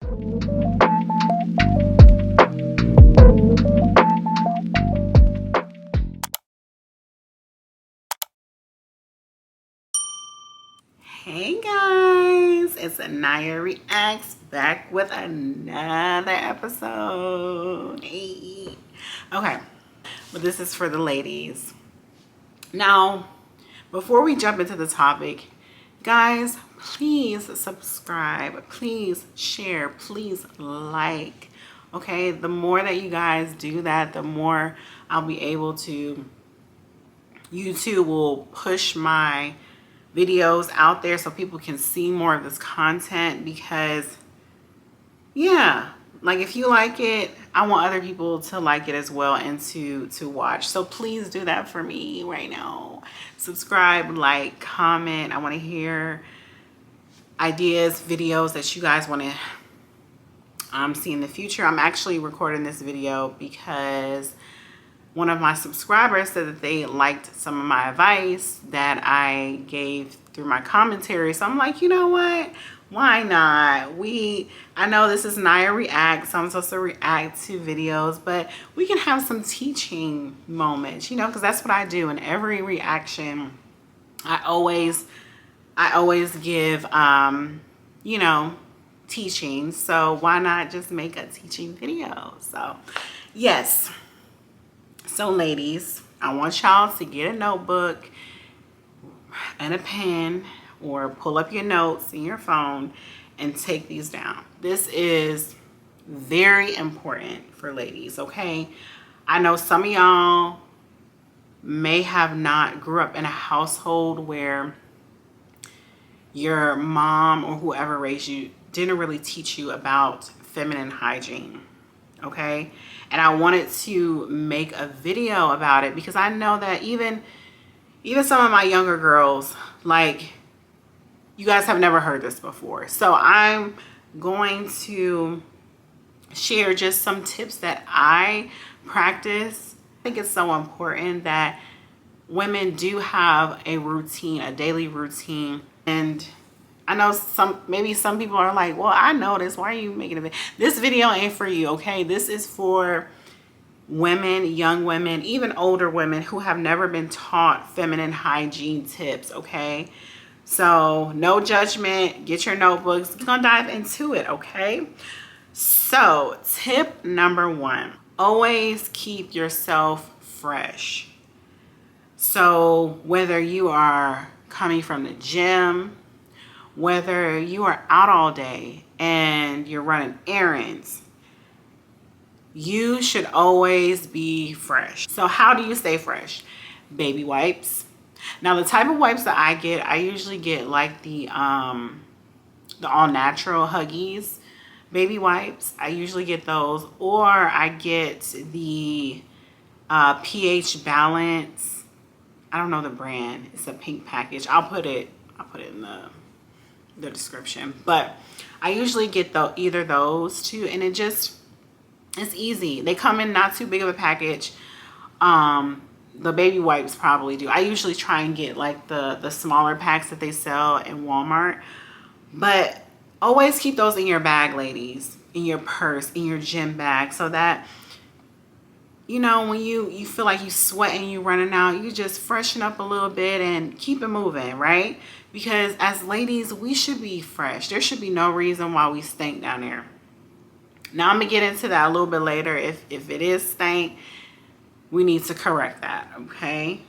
Hey guys, it's Naya Reacts back with another episode. Hey. Okay, but this is for the ladies. Now, before we jump into the topic, guys, please subscribe, please share, please like. Okay, the more that you guys do that, the more I'll be able to, YouTube will push my videos out there so people can see more of this content, because yeah, like if you like it, I want other people to like it as well and to watch. So please do that for me right now. Subscribe, like, comment. I want to hear ideas, videos that you guys want to see in the future. I'm actually recording this video because one of my subscribers said that they liked some of my advice that I gave through my commentary. So I'm like, you know what? Why not? I know this is Naya Reacts, so I'm supposed to react to videos, but we can have some teaching moments, you know, because that's what I do in every reaction. I always give, you know, teaching. So why not just make a teaching video? So yes. So ladies, I want y'all to get a notebook and a pen, or pull up your notes in your phone and take these down. This is very important for ladies, okay? I know some of y'all may have not grew up in a household where your mom or whoever raised you didn't really teach you about feminine hygiene. Okay, and I wanted to make a video about it because I know that even some of my younger girls, like, you guys have never heard this before. So I'm going to share just some tips that I practice. I think it's so important that women do have a routine, a daily routine. And I know maybe some people are like, well, I know this. Why are you making a video? This video ain't for you, okay? This is for women, young women, even older women who have never been taught feminine hygiene tips, okay? So no judgment. Get your notebooks. We're gonna dive into it, okay? So tip number 1, always keep yourself fresh. So whether you are coming from the gym, whether you are out all day and you're running errands, you should always be fresh. So how do you stay fresh? Baby wipes. Now the type of wipes that I usually get like the all natural Huggies baby wipes. I usually get those, or I get the pH Balance. I don't know the brand. It's a pink package. I'll put it in the description, but I usually get either those two, and it's easy. They come in not too big of a package. The baby wipes probably do. I usually try and get like the smaller packs that they sell in Walmart, but always keep those in your bag, ladies, in your purse, in your gym bag, so that, you know, when you feel like you sweating, you running out, you just freshen up a little bit and keep it moving, right? Because as ladies, we should be fresh. There should be no reason why we stink down there. Now I'm gonna get into that a little bit later. If it is stank, we need to correct that, okay?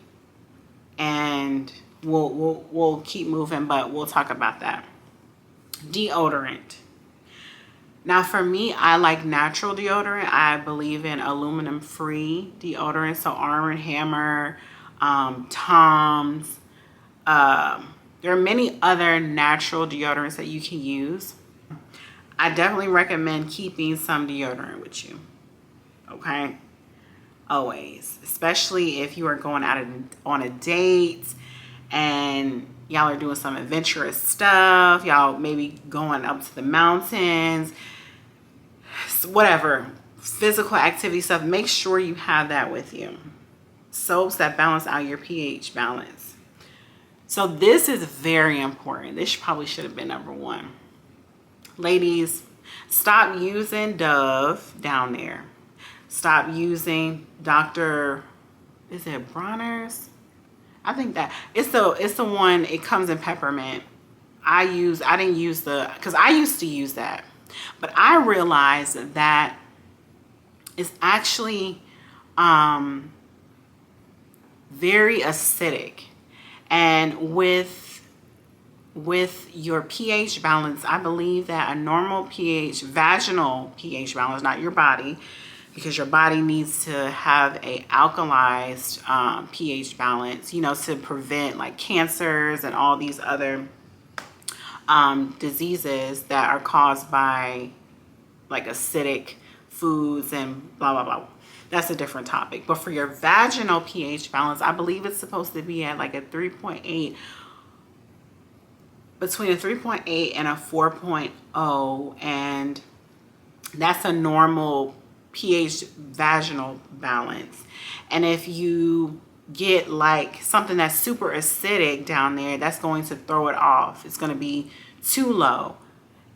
And we'll keep moving, but we'll talk about that. Deodorant. Now for me, I like natural deodorant. I believe in aluminum-free deodorant. So Arm & Hammer, Tom's. There are many other natural deodorants that you can use. I definitely recommend keeping some deodorant with you, okay? Always, especially if you are going out on a date and y'all are doing some adventurous stuff. Y'all maybe going up to the mountains, whatever, physical activity stuff. Make sure you have that with you. Soaps that balance out your pH balance. So this is very important. This probably should have been number 1. Ladies, Stop using Dove down there. Stop using Dr. Is it Bronner's? I think that it's the one, it comes in peppermint. I didn't use because I used to use that. But I realized that it's actually very acidic. And with your pH balance, I believe that a normal pH, vaginal pH balance, not your body, because your body needs to have a alkalized pH balance, you know, to prevent like cancers and all these other diseases that are caused by like acidic foods and blah, blah, blah. That's a different topic. But for your vaginal pH balance, I believe it's supposed to be at like a 3.8, between a 3.8 and a 4.0. And that's a normal pH vaginal balance. And if you get like something that's super acidic down there, that's going to throw it off. It's going to be too low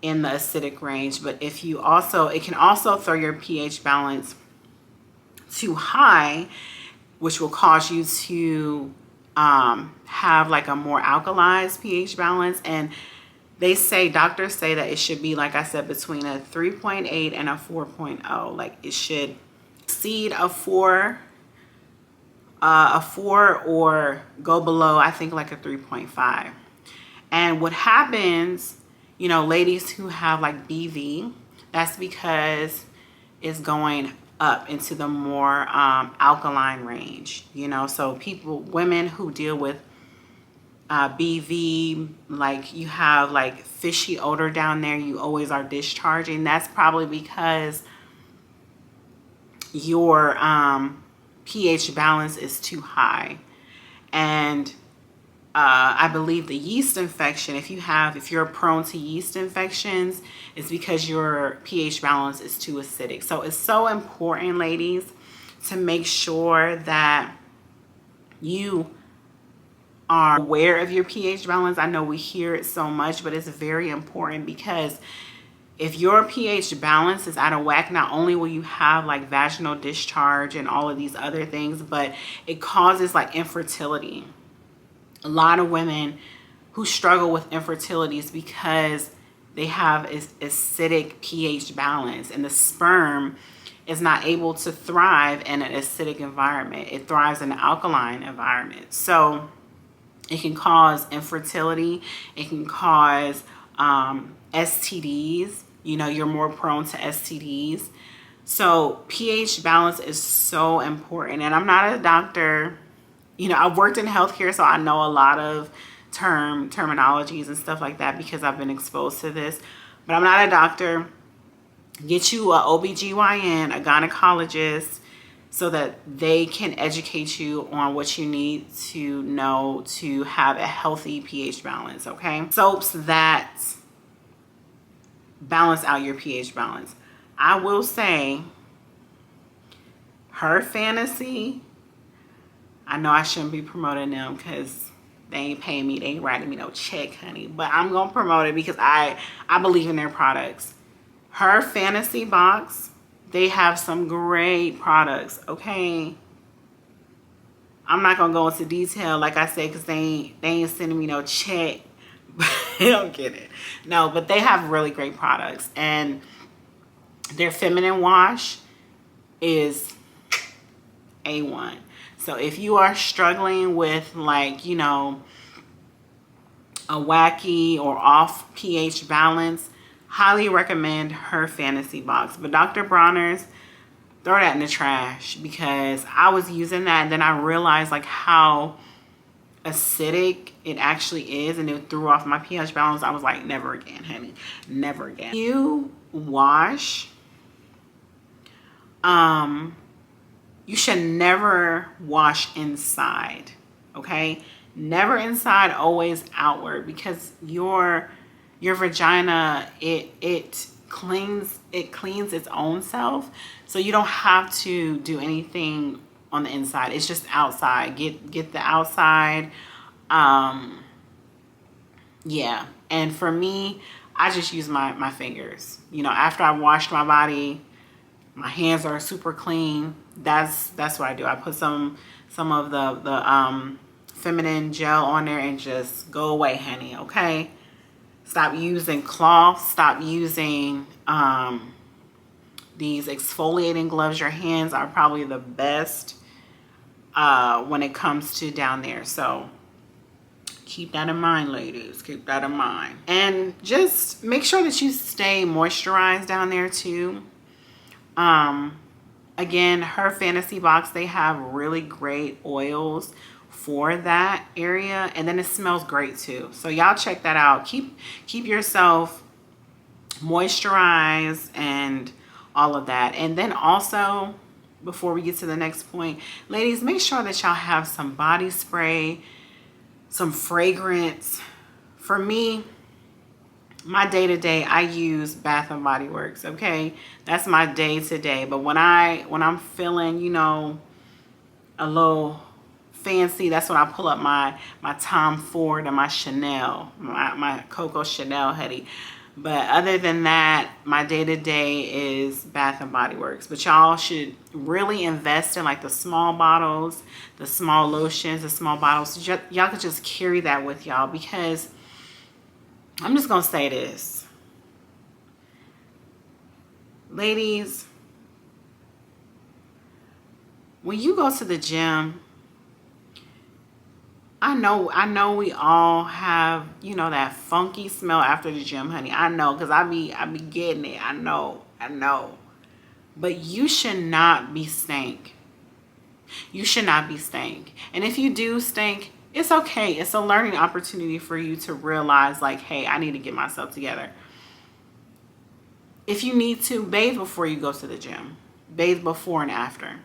in the acidic range. But if you also, it can also throw your pH balance too high, which will cause you to have like a more alkalized pH balance. And they say, doctors say that it should be, like I said, between a 3.8 and a 4.0. Like it should exceed a 4 or go below, I think, like a 3.5. And what happens, you know, ladies who have like BV, that's because it's going up into the more alkaline range, you know. So women who deal with BV, like you have like fishy odor down there, you always are discharging. That's probably because your pH balance is too high. And I believe the yeast infection, if you're prone to yeast infections, it's because your pH balance is too acidic. So it's so important, ladies, to make sure that you are aware of your pH balance. I know we hear it so much, but it's very important, because if your pH balance is out of whack, not only will you have like vaginal discharge and all of these other things, but it causes like infertility. A lot of women who struggle with infertility is because they have acidic pH balance, and the sperm is not able to thrive in an acidic environment. It thrives in an alkaline environment. So it can cause infertility. It can cause STDs. You know, you're more prone to STDs. So pH balance is so important. And I'm not a doctor. You know, I've worked in healthcare, so I know a lot of terminologies and stuff like that because I've been exposed to this. But I'm not a doctor. Get you a OBGYN, a gynecologist, so that they can educate you on what you need to know to have a healthy pH balance, okay? Soaps that balance out your pH balance. I will say, Her Fantasy, I know I shouldn't be promoting them because they ain't paying me. They ain't writing me no check, honey. But I'm going to promote it because I believe in their products. Her Fantasy box, they have some great products, okay? I'm not going to go into detail, like I said, because they ain't sending me no check. They don't get it. No, but they have really great products. And their feminine wash is A1. So if you are struggling with, like, you know, a wacky or off pH balance, highly recommend Her Fantasy box. But Dr. Bronner's, throw that in the trash, because I was using that and then I realized like how acidic it actually is, and it threw off my pH balance. I was like, never again, honey, never again. You wash, you should never wash inside, okay? Never inside, always outward, because your vagina, it cleans its own self. So you don't have to do anything on the inside. It's just outside. Get the outside. Yeah. And for me, I just use my fingers. You know, after I washed my body, my hands are super clean. That's what I do. I put some of the feminine gel on there and just go away, honey. Okay. Stop using cloth. Stop using these exfoliating gloves. Your hands are probably the best when it comes to down there. So keep that in mind, ladies. Keep that in mind. And just make sure that you stay moisturized down there too. Again, her fantasy box, they have really great oils for that area, and then it smells great too. So y'all check that out. Keep yourself moisturized and all of that. And then also, before we get to the next point, ladies, make sure that y'all have some body spray, some fragrance. For me, my day-to-day, I use Bath and Body Works. Okay, that's my day-to-day. But when I'm feeling, you know, a little fancy, that's when I pull up my Tom Ford and my Chanel, my Coco Chanel hoodie. But other than that, my day-to-day is Bath and Body Works. But y'all should really invest in like the small bottles, the small lotions, the small bottles. Y'all could just carry that with y'all, because I'm just gonna say this, ladies, when you go to the gym, I know we all have, you know, that funky smell after the gym, honey. I know, because I be getting it. I know. But you should not be stank. You should not be stank. And if you do stink, it's okay. It's a learning opportunity for you to realize, like, hey, I need to get myself together. If you need to, bathe before you go to the gym. Bathe before and after.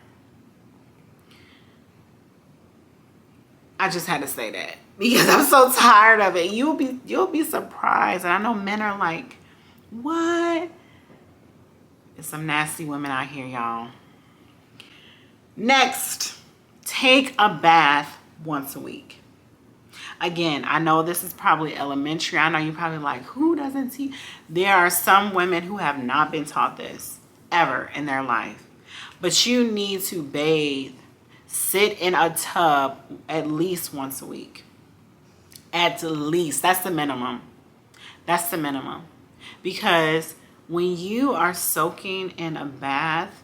I just had to say that because I'm so tired of it. You'll be surprised. And I know men are like, what? There's some nasty women out here, y'all. Next, take a bath once a week. Again, I know this is probably elementary. I know you're probably like, who doesn't teach? There are some women who have not been taught this ever in their life. But you need to bathe, sit in a tub at least once a week. At least. That's the minimum. That's the minimum. Because when you are soaking in a bath,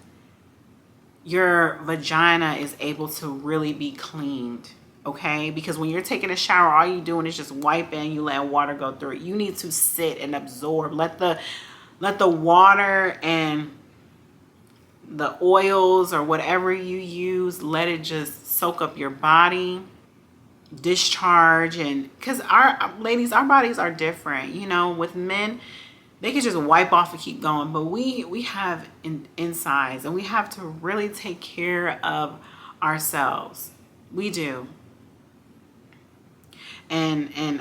your vagina is able to really be cleaned. Okay, because when you're taking a shower, all you're doing is just wiping, you let water go through it. You need to sit and absorb. Let the water and the oils or whatever you use, let it just soak up your body, discharge. And because our ladies, our bodies are different. You know, with men, they can just wipe off and keep going, but we have insides, and we have to really take care of ourselves. We do. And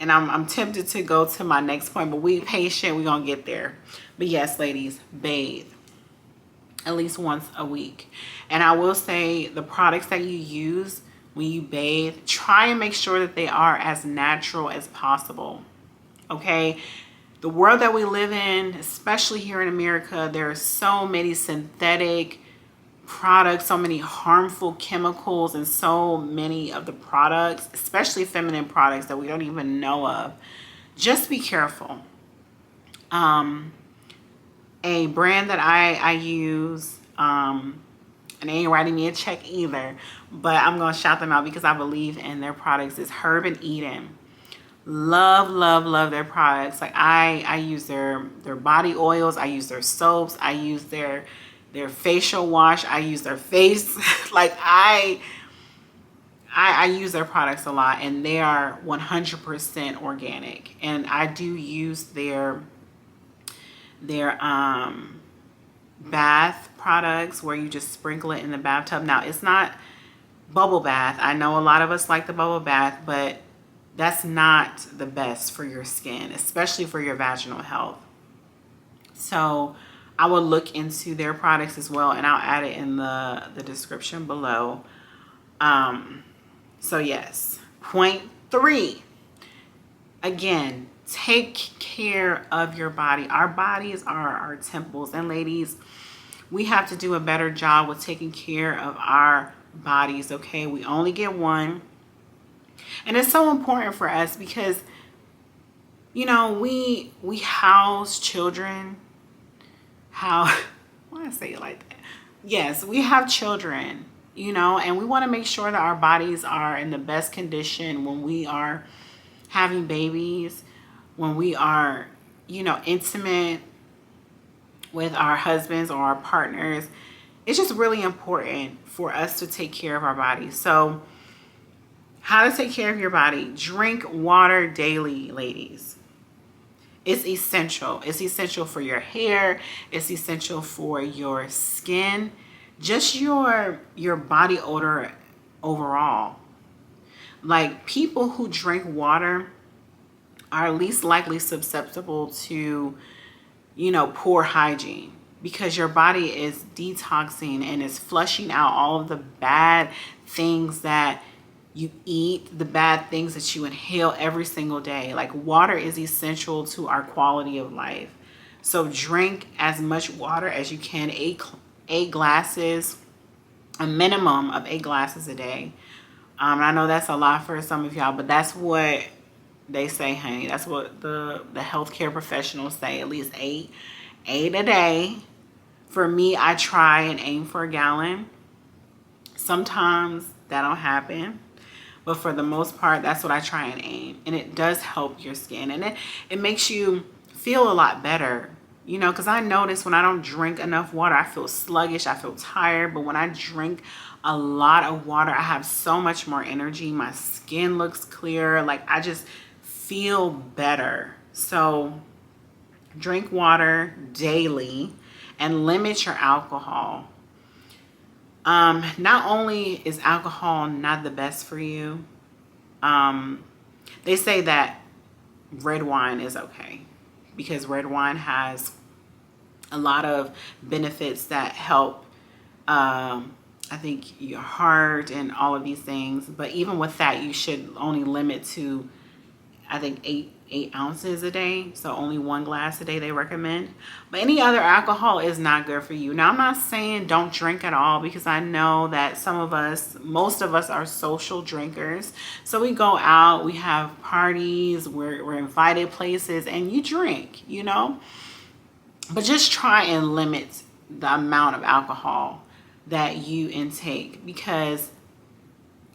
I'm tempted to go to my next point, but we patient, we're gonna get there. But yes, ladies, bathe at least once a week. And I will say, the products that you use when you bathe, try and make sure that they are as natural as possible. Okay, the world that we live in, especially here in America, there are so many synthetic products, so many harmful chemicals, and so many of the products, especially feminine products, that we don't even know of. Just be careful. A brand that I use, and they ain't writing me a check either, but I'm gonna shout them out because I believe in their products, is Herb and Eden. Love their products. Like I use their body oils, I use their soaps, I use their facial wash, I use their face. Like I use their products a lot, and they are 100% organic. And I do use their bath products where you just sprinkle it in the bathtub. Now, it's not bubble bath. I know a lot of us like the bubble bath, but that's not the best for your skin, especially for your vaginal health. So I will look into their products as well, and I'll add it in the description below. So yes, point 3. Again, Take care of your body. Our bodies are our temples. And ladies, we have to do a better job with taking care of our bodies, okay? We only get one. And it's so important for us because, you know, we house children. Why I say it like that? Yes, we have children, you know, and we want to make sure that our bodies are in the best condition when we are having babies, when we are, you know, intimate with our husbands or our partners. It's just really important for us to take care of our bodies. So how to take care of your body: drink water daily, ladies. It's essential. It's essential for your hair. It's essential for your skin, just your body odor overall. Like, people who drink water are least likely susceptible to, you know, poor hygiene, because your body is detoxing and is flushing out all of the bad things that you eat, the bad things that you inhale every single day. Like, water is essential to our quality of life. So drink as much water as you can, eight glasses, a minimum of 8 glasses a day. I know that's a lot for some of y'all, but that's what they say, honey. That's what the healthcare professionals say, at least 8 a day. For me, I try and aim for a gallon. Sometimes that don't happen, but for the most part, that's what I try and aim. And it does help your skin, and it makes you feel a lot better, you know, because I notice when I don't drink enough water, I feel sluggish, I feel tired. But when I drink a lot of water, I have so much more energy. My skin looks clear. Like, I just feel better. So drink water daily and limit your alcohol. Not only is alcohol not the best for you, they say that red wine is okay, because red wine has a lot of benefits that help, I think, your heart and all of these things. But even with that, you should only limit to, I think, 8 ounces a day. So only 1 glass a day they recommend. But any other alcohol is not good for you. Now, I'm not saying don't drink at all, because I know that most of us are social drinkers. So we go out, we have parties, we're invited places, and you drink, you know. But just try and limit the amount of alcohol that you intake, because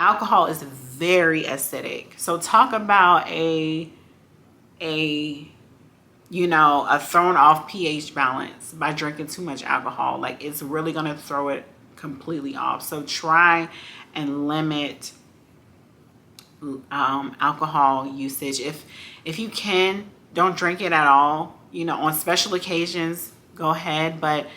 alcohol is very acidic. So talk about a thrown off pH balance by drinking too much alcohol. Like, it's really going to throw it completely off. So try and limit alcohol usage. If you can, don't drink it at all. You know, on special occasions, go ahead, but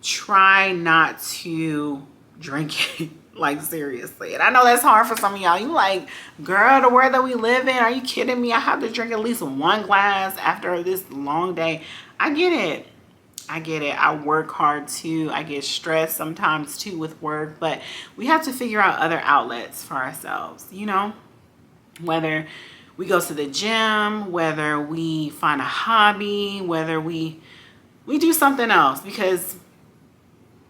try not to drink it. Like, seriously. And I know that's hard for some of y'all. You like, girl, the world that we live in, are you kidding me? I have to drink at least 1 glass after this long day. I get it. I work hard too. I get stressed sometimes too with work, but we have to figure out other outlets for ourselves, you know, whether we go to the gym, whether we find a hobby, whether we do something else, because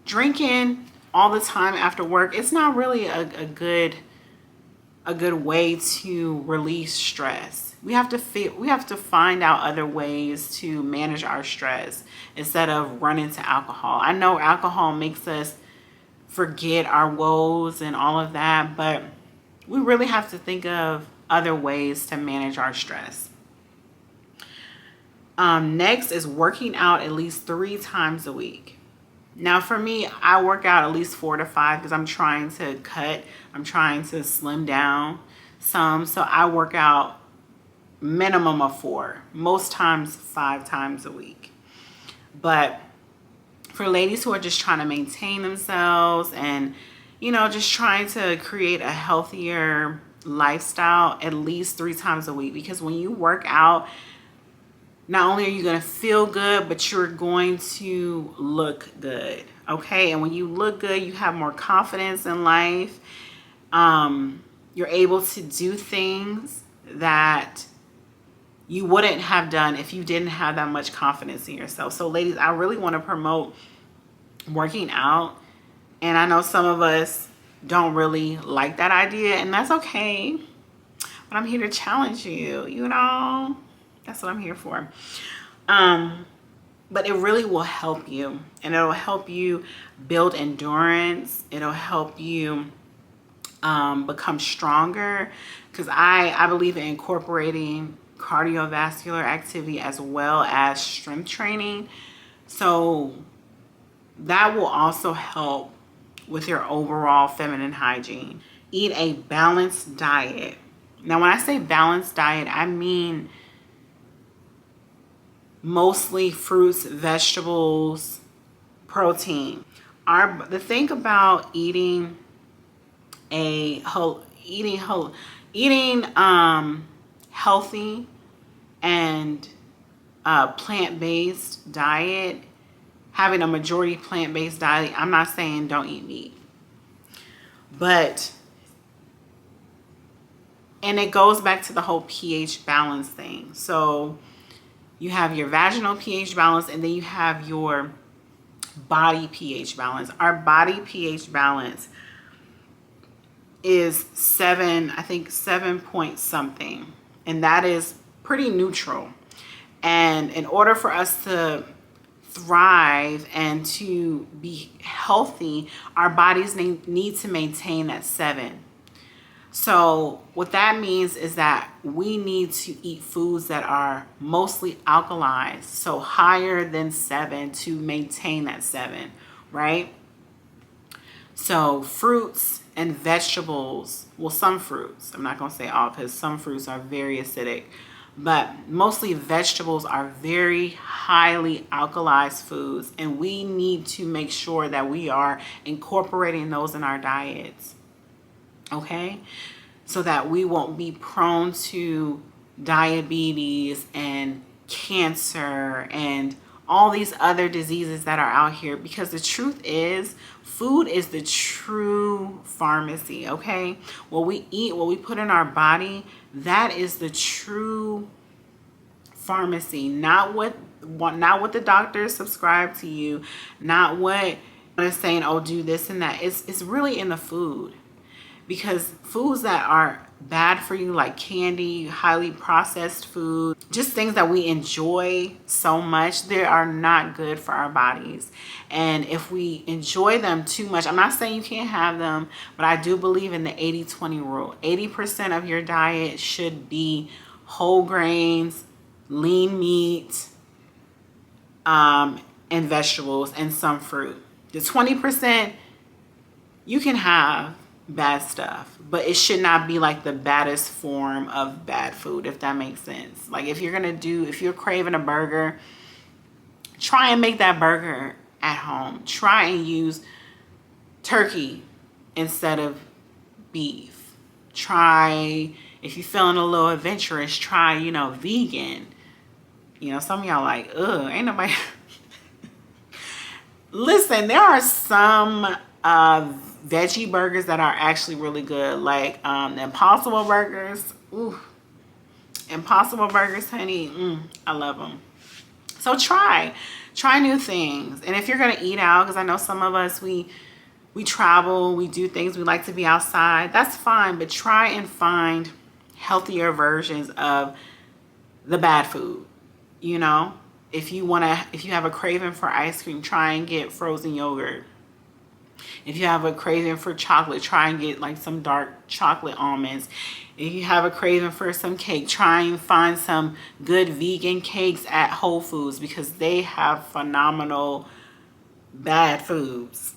drinking all the time after work, it's not really a good way to release stress. We have to find out other ways to manage our stress instead of running to alcohol. I know alcohol makes us forget our woes and all of that, but we really have to think of other ways to manage our stress. Next is working out at least 3 times a week. Now, for me, I work out at least 4 to 5 because I'm trying to cut. I'm trying to slim down some. So I work out minimum of 4, most times 5 times a week. But for ladies who are just trying to maintain themselves and, you know, just trying to create a healthier lifestyle, at least 3 times a week. Because when you work out, not only are you going to feel good, but you're going to look good. Okay. And when you look good, you have more confidence in life. You're able to do things that you wouldn't have done if you didn't have that much confidence in yourself. So ladies, I really want to promote working out. And I know some of us don't really like that idea, and that's okay. But I'm here to challenge you, you know? That's what I'm here for. But it really will help you, and it'll help you build endurance. It'll help you become stronger, because I believe in incorporating cardiovascular activity as well as strength training. So that will also help with your overall feminine hygiene. Eat a balanced diet. Now, when I say balanced diet, I mean mostly fruits, vegetables, protein. The thing about eating healthy and plant-based diet, having a majority plant-based diet, I'm not saying don't eat meat, and it goes back to the whole pH balance thing. So you have your vaginal pH balance, and then you have your body pH balance. Our body pH balance is 7, I think 7 point something, and that is pretty neutral. And in order for us to thrive and to be healthy, our bodies need to maintain that 7. So what that means is that we need to eat foods that are mostly alkalized, so higher than 7 to maintain that 7, right? So fruits and vegetables, well, some fruits, I'm not going to say all, because some fruits are very acidic, but mostly vegetables are very highly alkalized foods, and we need to make sure that we are incorporating those in our diets, okay? So that we won't be prone to diabetes and cancer and all these other diseases that are out here, because the truth is, food is the true pharmacy, okay? What we eat, what we put in our body, that is the true pharmacy, not what the doctors subscribe to you, not what they're saying, oh, do this and that. It's really in the food. Because foods that are bad for you, like candy, highly processed food, just things that we enjoy so much, they are not good for our bodies. And if we enjoy them too much, I'm not saying you can't have them, but I do believe in the 80-20 rule. 80% of your diet should be whole grains, lean meat, and vegetables, and some fruit. The 20%, you can have bad stuff, but it should not be like the baddest form of bad food, if that makes sense. Like if you're craving a burger, try and make that burger at home. Try and use turkey instead of beef. Try, if you're feeling a little adventurous, try, vegan. Some of y'all like, ugh, ain't nobody. Listen, there are some veggie burgers that are actually really good, like the Impossible burgers. Ooh, Impossible burgers, honey, I love them. So try new things. And if you're gonna eat out, because I know some of us, we travel, we do things, we like to be outside, that's fine, but try and find healthier versions of the bad food. If you have a craving for ice cream, try and get frozen yogurt. If you have a craving for chocolate, try and get like some dark chocolate almonds. If you have a craving for some cake, try and find some good vegan cakes at Whole Foods, because they have phenomenal bad foods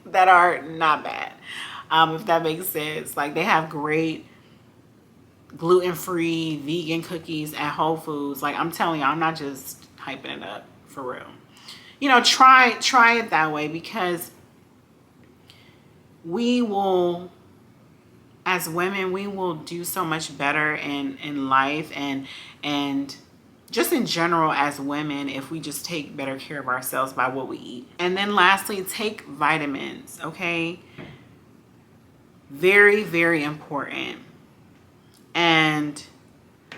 that are not bad. If that makes sense. Like they have great gluten-free vegan cookies at Whole Foods. Like I'm telling you, I'm not just hyping it up, for real. Try it that way, because we will, as women, we will do so much better in life and just in general as women if we just take better care of ourselves by what we eat. And then lastly, take vitamins, okay? Very, very important. And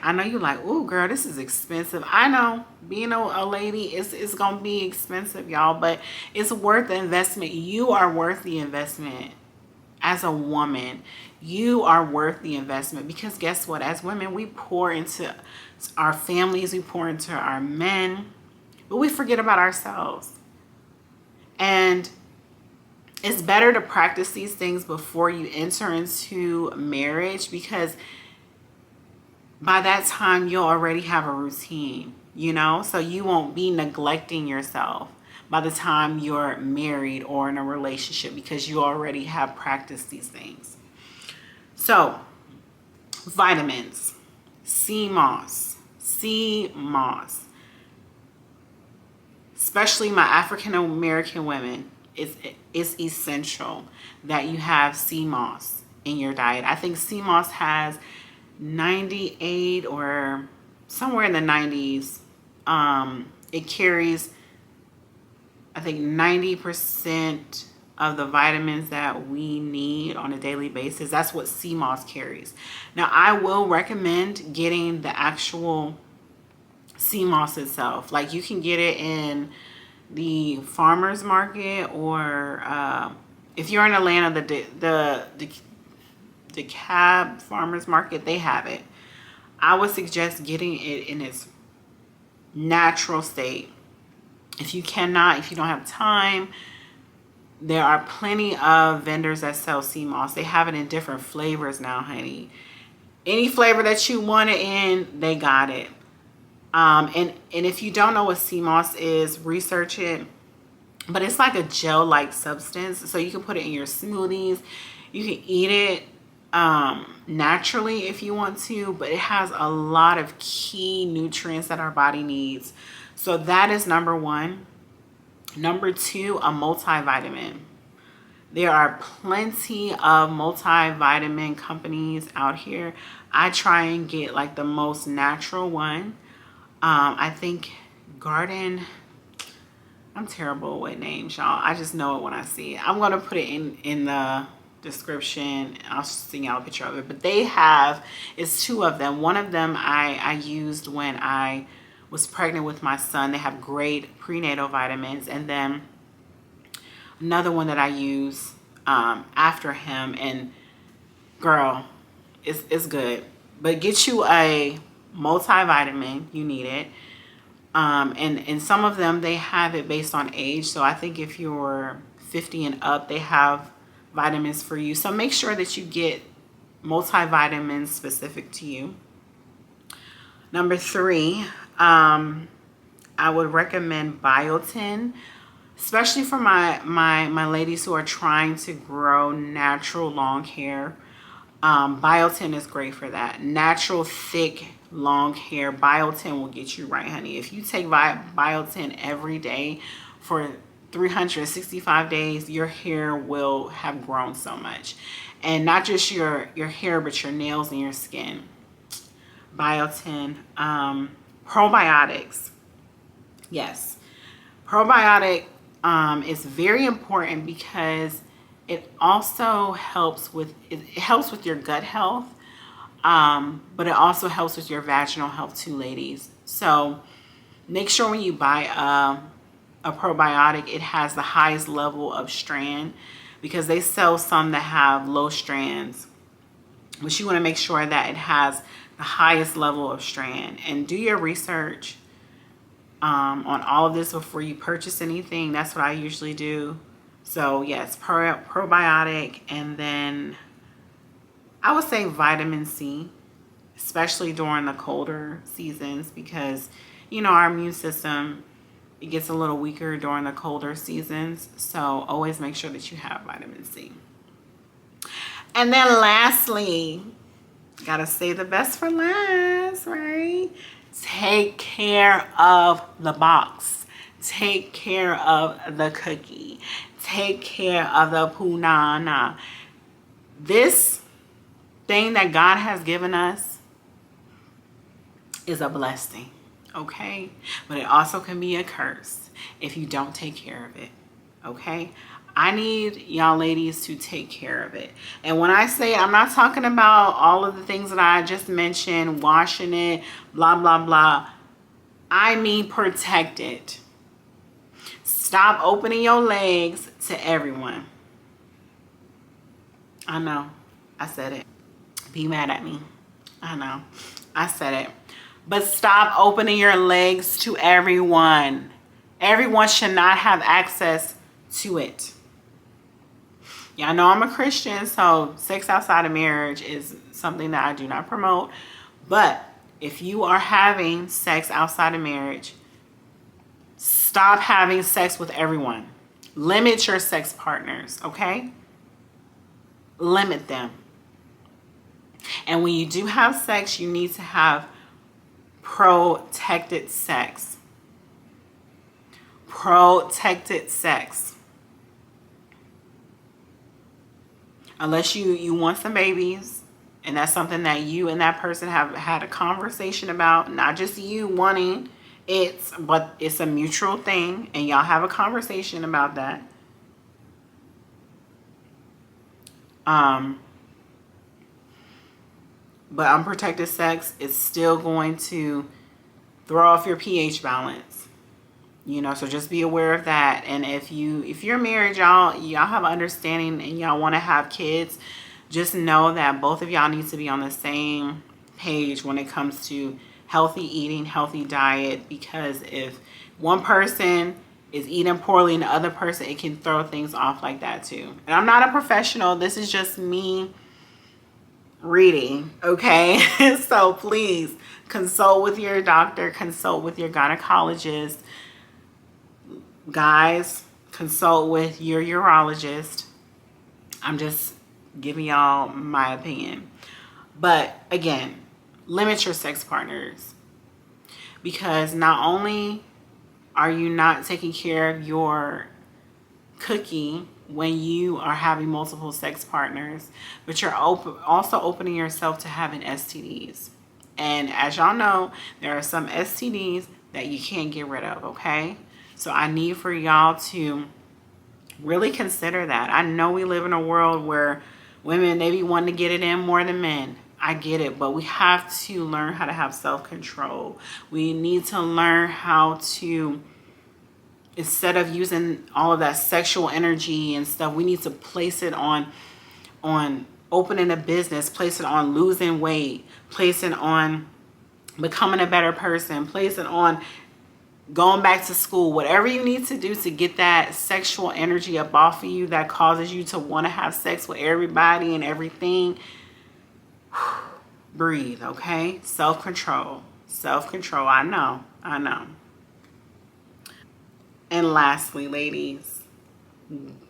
I know you're like, oh girl, this is expensive. I know being a lady is gonna be expensive, y'all, but it's worth the investment. You are worth the investment. As a woman, you are worth the investment, because guess what? As women, we pour into our families, we pour into our men, but we forget about ourselves. And it's better to practice these things before you enter into marriage, because by that time you'll already have a routine, you know, so you won't be neglecting yourself by the time you're married or in a relationship, because you already have practiced these things. So vitamins, sea moss, especially my African American women, it's essential that you have sea moss in your diet. I think sea moss has 98 or somewhere in the 90s. It carries, I think, 90% of the vitamins that we need on a daily basis. That's what sea moss carries. Now, I will recommend getting the actual sea moss itself. Like, you can get it in the farmer's market, or if you're in Atlanta, the Cab farmer's market, they have it. I would suggest getting it in its natural state. If you don't have time, there are plenty of vendors that sell sea moss. They have it in different flavors now, honey. Any flavor that you want it in, they got it. And if you don't know what sea moss is, research it. But it's like a gel-like substance, so you can put it in your smoothies. You can eat it naturally if you want to, but it has a lot of key nutrients that our body needs. So that is number one. Number two, a multivitamin. There are plenty of multivitamin companies out here. I try and get like the most natural one. I think Garden, I'm terrible with names, y'all. I just know it when I see it. I'm going to put it in the description. I'll send y'all a picture of it. But they have, it's two of them. One of them I used when I was pregnant with my son. They have great prenatal vitamins. And then another one that I use after him. And girl, it's good. But get you a multivitamin. You need it. And some of them, they have it based on age. So I think if you're 50 and up, they have vitamins for you. So make sure that you get multivitamins specific to you. Number three, I would recommend biotin, especially for my ladies who are trying to grow natural long hair. Biotin is great for that. Natural, thick, long hair. Biotin will get you right, honey. If you take biotin every day for 365 days, your hair will have grown so much. And not just your hair, but your nails and your skin. Biotin. Probiotics. Yes. Probiotic is very important because it also helps with your gut health, but it also helps with your vaginal health too, ladies. So make sure when you buy a probiotic, it has the highest level of strand, because they sell some that have low strands, but you want to make sure that it has the highest level of strand. And do your research on all of this before you purchase anything. That's what I usually do. So yes, probiotic, and then I would say vitamin C, especially during the colder seasons, because you know our immune system, it gets a little weaker during the colder seasons. So always make sure that you have vitamin C. And then lastly, gotta say the best for last, right? Take care of the box. Take care of the cookie. Take care of the punana. This thing that God has given us is a blessing, okay? But it also can be a curse if you don't take care of it, okay? I need y'all ladies to take care of it. And when I say, I'm not talking about all of the things that I just mentioned, washing it, blah, blah, blah. I mean protect it. Stop opening your legs to everyone. I know. I said it. Be mad at me. I know. I said it. But stop opening your legs to everyone. Everyone should not have access to it. Y'all know I'm a Christian, so sex outside of marriage is something that I do not promote. But if you are having sex outside of marriage, stop having sex with everyone. Limit your sex partners, okay? Limit them. And when you do have sex, you need to have protected sex. Protected sex. Unless you want some babies, and that's something that you and that person have had a conversation about, not just you wanting it, but it's a mutual thing, and y'all have a conversation about that. But unprotected sex is still going to throw off your pH balance. You know, so just be aware of that. And if you're married, y'all have understanding and y'all want to have kids, just know that both of y'all need to be on the same page when it comes to healthy eating, healthy diet, because if one person is eating poorly and the other person, it can throw things off like that too. And I'm not a professional. This is just me reading, okay? So please consult with your doctor, consult with your gynecologist. Guys, consult with your urologist. I'm just giving y'all my opinion. But again, limit your sex partners, because not only are you not taking care of your cookie when you are having multiple sex partners, but you're also opening yourself to having STDs. And as y'all know, there are some STDs that you can't get rid of, okay? So I need for y'all to really consider that. I know we live in a world where women, they be wanting to get it in more than men. I get it, but we have to learn how to have self-control. We need to learn how to, instead of using all of that sexual energy and stuff, we need to place it on opening a business, place it on losing weight, place it on becoming a better person, place it on going back to school. Whatever you need to do to get that sexual energy up off of you that causes you to want to have sex with everybody and everything. Breathe, okay? Self-control. Self-control. I know. And lastly, ladies,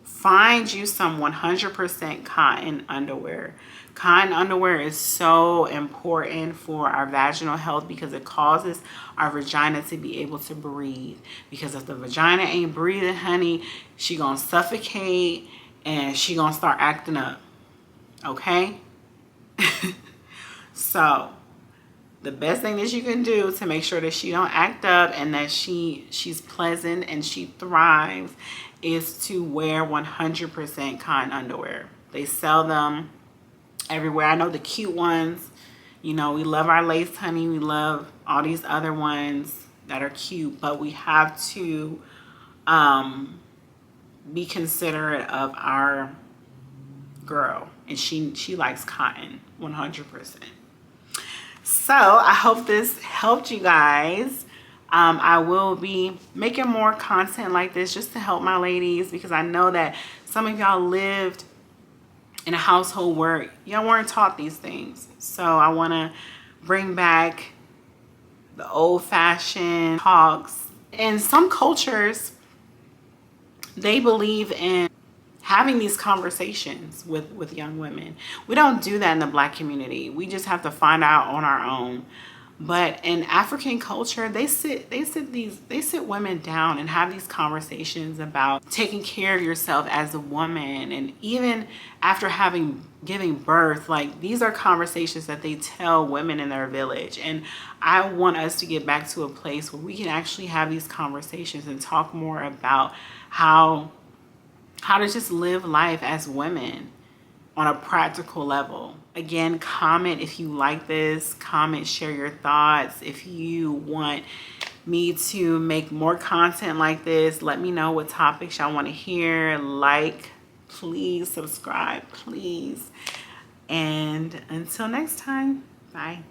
find you some 100% cotton underwear. Cotton underwear is so important for our vaginal health because it causes our vagina to be able to breathe. Because if the vagina ain't breathing, honey, she gonna suffocate and she gonna start acting up. Okay? So the best thing that you can do to make sure that she don't act up and that she's pleasant and she thrives is to wear 100% cotton underwear. They sell them everywhere. I know the cute ones. You know, we love our lace, honey. We love all these other ones that are cute, but we have to be considerate of our girl, and she likes cotton 100%. So I hope this helped you guys. I will be making more content like this just to help my ladies, because I know that some of y'all lived in a household where y'all weren't taught these things. So I want to bring back the old-fashioned talks. In some cultures, they believe in having these conversations with young women. We don't do that in the Black community. We just have to find out on our own. But in African culture, they sit women down and have these conversations about taking care of yourself as a woman. And even after giving birth, like, these are conversations that they tell women in their village. And I want us to get back to a place where we can actually have these conversations and talk more about how how to just live life as women on a practical level. Again, comment if you like this. Comment, share your thoughts. If you want me to make more content like this, let me know what topics y'all want to hear. Like, please subscribe, please. And until next time, bye.